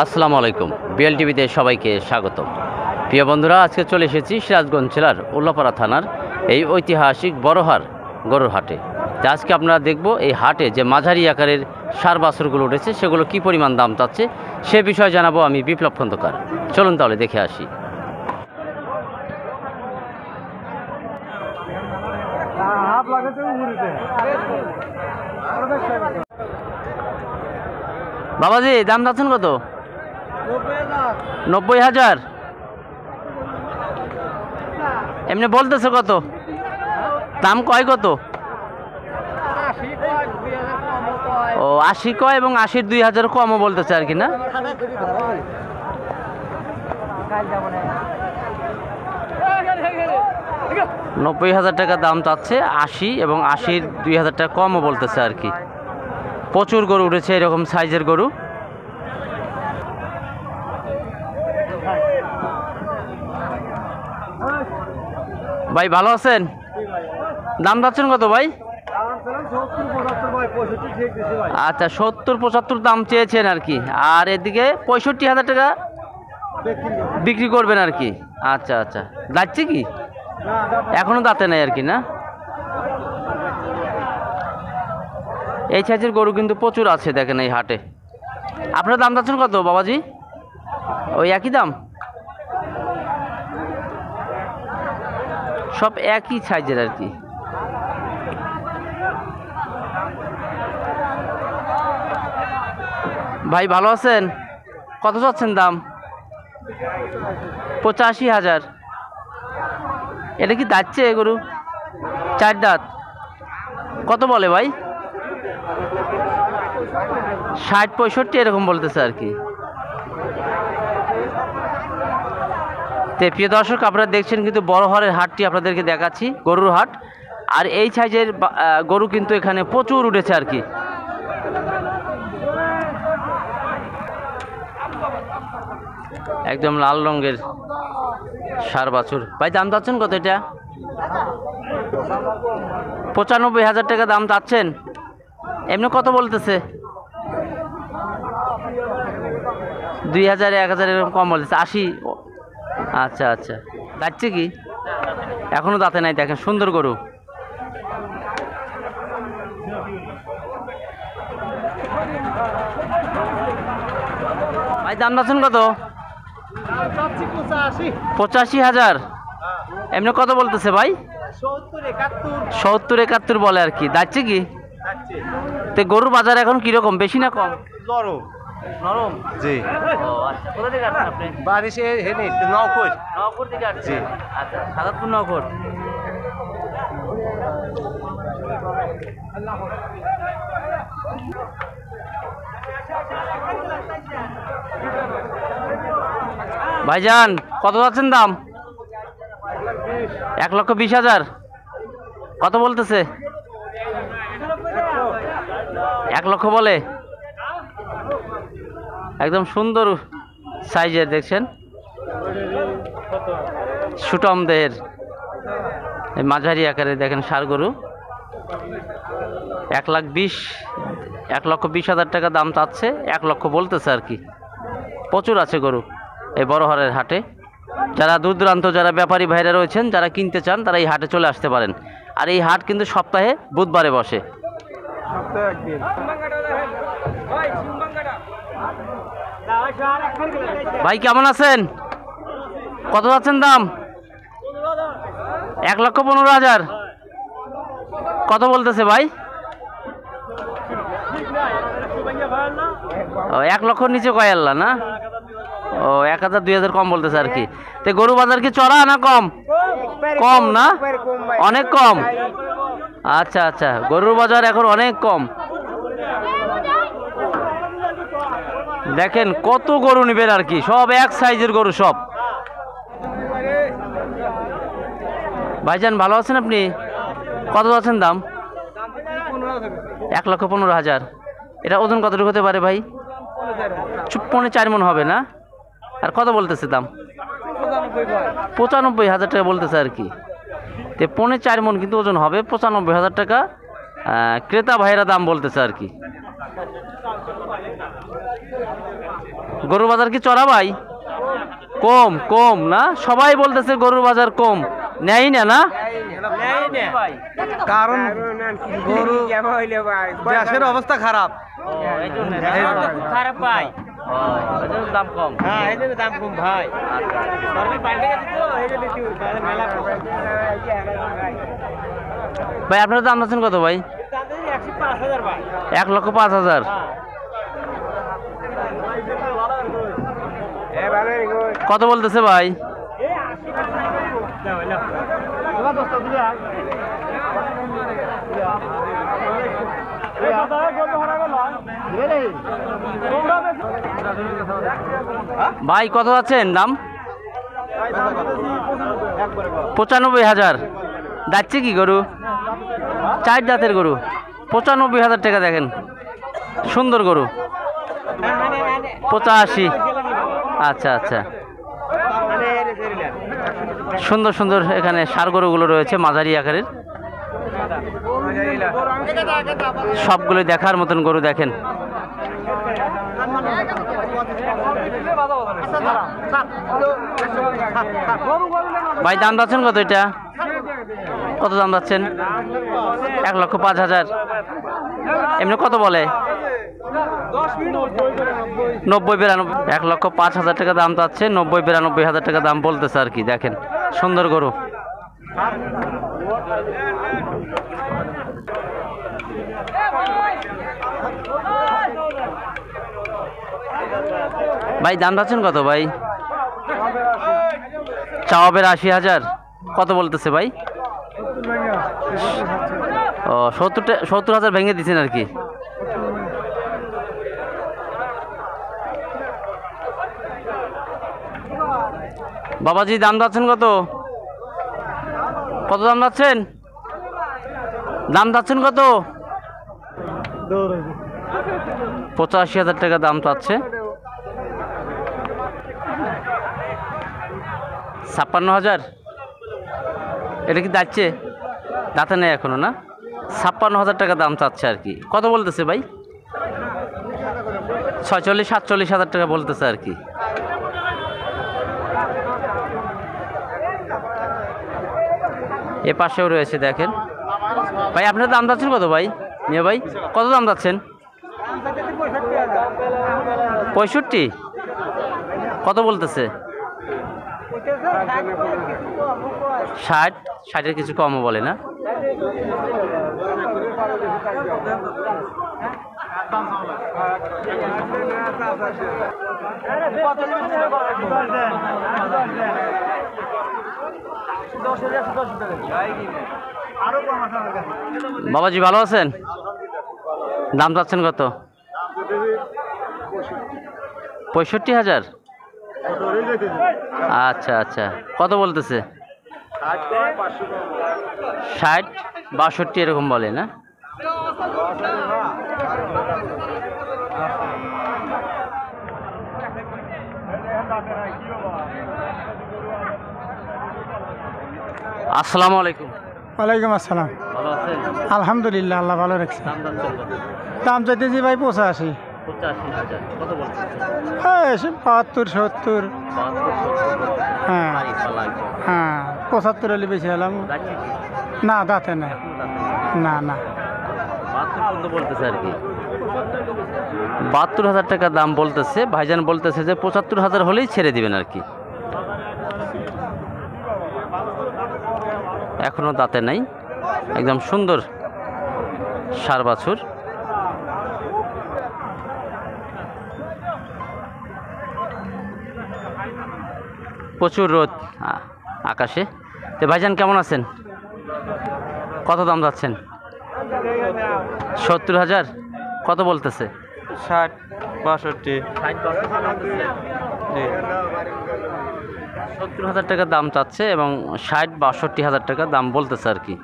আসসালামু আলাইকুম। বিএল টিভিতে সবাইকে স্বাগতম। প্রিয় বন্ধুরা, আজকে চলে এসেছি সিরাজগঞ্জ জেলার উল্লাপাড়া থানার এই ঐতিহাসিক বড়হার গরুর হাটে। আজকে আপনারা দেখব এই হাটে যে মাঝারি আকারের ষাঁড় বাছুরগুলো উঠেছে সেগুলো কি পরিমাণ দাম চাচ্ছে সে বিষয়ে জানাবো আমি বিপ্লব খন্দকার। চলুন তাহলে দেখে আসি। বাবাজি, দাম চাচ্ছেন কত? 90,000। এমনি বলতেছে কত? দাম কয় কত? ও 80 কয় এবং 80-র 2,000 কমও বলতেছে আর কি, না? 90,000 টাকা দাম চাচ্ছে, 80 এবং 80-র 2,000 টাকা কমও বলতেছে আর কি। প্রচুর গরু উঠেছে এরকম সাইজের গরু। ভাই ভালো আছেন? দাম যাচ্ছেন কত ভাই? আচ্ছা, 70-75 দাম চেয়েছেন আর কি। আর এদিকে 65,000 টাকা বিক্রি করবেন আর কি। আচ্ছা আচ্ছা, যাচ্ছে কি এখনো দাঁতে নেই আর কি, না? এই সাইজের গরু কিন্তু প্রচুর আছে দেখেন এই হাটে। আপনার দাম যাচ্ছেন কত বাবাজি? ওই একই দাম, সব একই সাইজের আর কি। ভাই ভালো আছেন? কত চাচ্ছেন দাম? 85,000। এটা কি দাঁতছে গরু? 4 দাঁত। কত বলে ভাই? 60-65 এরকম বলতেছে আর কি। তো প্রিয় দর্শক, আপনারা দেখছেন কিন্তু বড়হারের হাটটি আপনাদেরকে দেখাচ্ছি, গরুর হাট। আর এই সাইজের গরু কিন্তু এখানে প্রচুর উঠেছে আর কি। একদম লাল রঙের ষাঁড় বাছুর। ভাই দাম চাচ্ছেন কত এটা? 95,000 টাকা দাম চাচ্ছেন। এমনি কত বলতেছে? 2,000, 1,000 এরকম কম বলতেছে। 80। আচ্ছা আচ্ছা, যাচ্ছে কি এখনো দাঁতে নাই দেখেন, সুন্দর গরু। ভাই দাম যাচ্ছেন কত? 85,000। এমনি কত বলতেছে ভাই? 70-71 বলে আর কি। যাচ্ছে কি? তো গরুর বাজার এখন কিরকম, বেশি না কম? নরম। জি। ও আচ্ছা, কোথা থেকে আসছেন আপনি? বাড়ি সে হেনে নওকর। নওকর থেকে আসছেন? আচ্ছা, সাদাতপুর নওকর। ভাইজান কত যাচ্ছেন দাম? 1,20,000। কত বলতেছে? 1 লক্ষ বলে। একদম সুন্দর সাইজের দেখছেন, সুটম দেহের মাঝারি আকারে দেখেন ষাঁড় গরু। 1,20,000 টাকা দাম চাচ্ছে, 1 লক্ষ বলতেছে আর কি। প্রচুর আছে গরু এই বড়হারের হাটে। যারা দূর দূরান্ত, যারা ব্যাপারী ভাইরা রয়েছেন, যারা কিনতে চান, তারা এই হাটে চলে আসতে পারেন। আর এই হাট কিন্তু সপ্তাহে বুধবারে বসে। ভাই কেমন আছেন? কত যাচ্ছেন দাম? 1,15,000। কত বলতেছে ভাই? 1 লক্ষর নিচে কয় আল্লাহ, না? ও 1,000 2,000 কম বলতেছে আর কি। তো গরু বাজার কি চড়া না কম? কম না, অনেক কম। আচ্ছা আচ্ছা, গরুর বাজার এখন অনেক কম। দেখেন কত গরু নিবেন আর কি, সব এক সাইজের গরু সব। ভাইজান ভালো আছেন আপনি? কত আছেন দাম? 1,15,000। এটা ওজন কতটুকু হতে পারে ভাই? 4 মণ হবে, না? আর কত বলতেছে দাম? 95,000 টাকা বলতেছে আর কি। তো 4 মণ কিন্তু ওজন হবে, 95,000 টাকা ক্রেতা ভাইয়েরা দাম বলতেছে আর কি। গরুর বাজার কি চড়া ভাই? কম কম না, সবাই বলতেছে গরুর বাজার কম, নেই না না? কারণ গরু দেশের অবস্থা খারাপ। খারাপ ভাই। দাম কম। হ্যাঁ এই জন্য দাম কম ভাই। সরকার পাল্টে গেছে তো এই জন্য মেলা ভাই আপনার দাম আছেন কত ভাই? 105,000 ভাই। 1,05,000। কত বলতেছে ভাই? ভাই কত আছেন দাম? 95,000। যাচ্ছে কি গরু? 4 জাতের গরু, 95,000 টাকা। দেখেন সুন্দর গরু, 85। আচ্ছা আচ্ছা, সুন্দর সুন্দর এখানে ষাঁড় গরুগুলো রয়েছে মাঝারি আকারের, সবগুলো দেখার মতন গরু। দেখেন ভাই দাম যাচ্ছেন কত? এটা কত দাম যাচ্ছেন? 1,05,000। এমনি কত বলে? 90-92। 1,05,000 টাকা দাম চাচ্ছে, 90-92,000 টাকা দাম বলতেছে আর কি। দেখেন সুন্দর গরু। ভাই দাম চাচ্ছেন কত ভাই? চাওয়াবের 80,000। কত বলতেছে ভাই? ও 70,000 ভেঙে দিচ্ছেন আর কি। বাবাজি দাম যাচ্ছেন কত? কত দাম যাচ্ছেন? দাম যাচ্ছেন কত? 85,000 টাকা দাম চাচ্ছে। 56,000। এটা কি যাচ্ছে? দাঁতে নেই এখনো না? 56,000 টাকা দাম চাচ্ছে আর কি। কত বলতেছে ভাই? 46-47,000 টাকা বলতেছে আর কি। এ পাশেও রয়েছে দেখেন। ভাই আপনার দাম যাচ্ছেন কত ভাই? নিয়ে ভাই কত দাম যাচ্ছেন? 65। কত বলতেছে? 60। 60-এর কিছু কমও বলে না? বাবাজি ভালো আছেন? দাম চাচ্ছেন কত? 65,000। আচ্ছা আচ্ছা, কত বলতেছে? 60-62 এরকম বলে না? আসসালামু আলাইকুম। ওয়ালাইকুম আসসালাম। ভালো আছেন? আলহামদুলিল্লাহ, আল্লাহ ভালো রাখছে। দাম যাচ্ছেন কত? দাম চাইতেছি ভাই 85। 85,000। কত বলতেছে? হ্যাঁ 72-70। হ্যাঁ হ্যাঁ 75 হলে বেশি হলাম। না দাঁতে না, না না। 72 বলতেছে আর কি। 72,000 টাকা দাম বলতেছে। ভাইজান বলতেছে যে 75,000 হলেই ছেড়ে দিবেন আর কি। এখনো দাঁতে নাই, একদম সুন্দর ষাঁড় বাছুর। প্রচুর রোদ আকাশে। তো ভাইজান কেমন আছেন? কত দাম যাচ্ছেন? 70,000। কত বলতেছে? 60-62। 70,000 টাকা দাম চাচ্ছে এবং 60-62,000 টাকা দাম বলতেছে আর কি।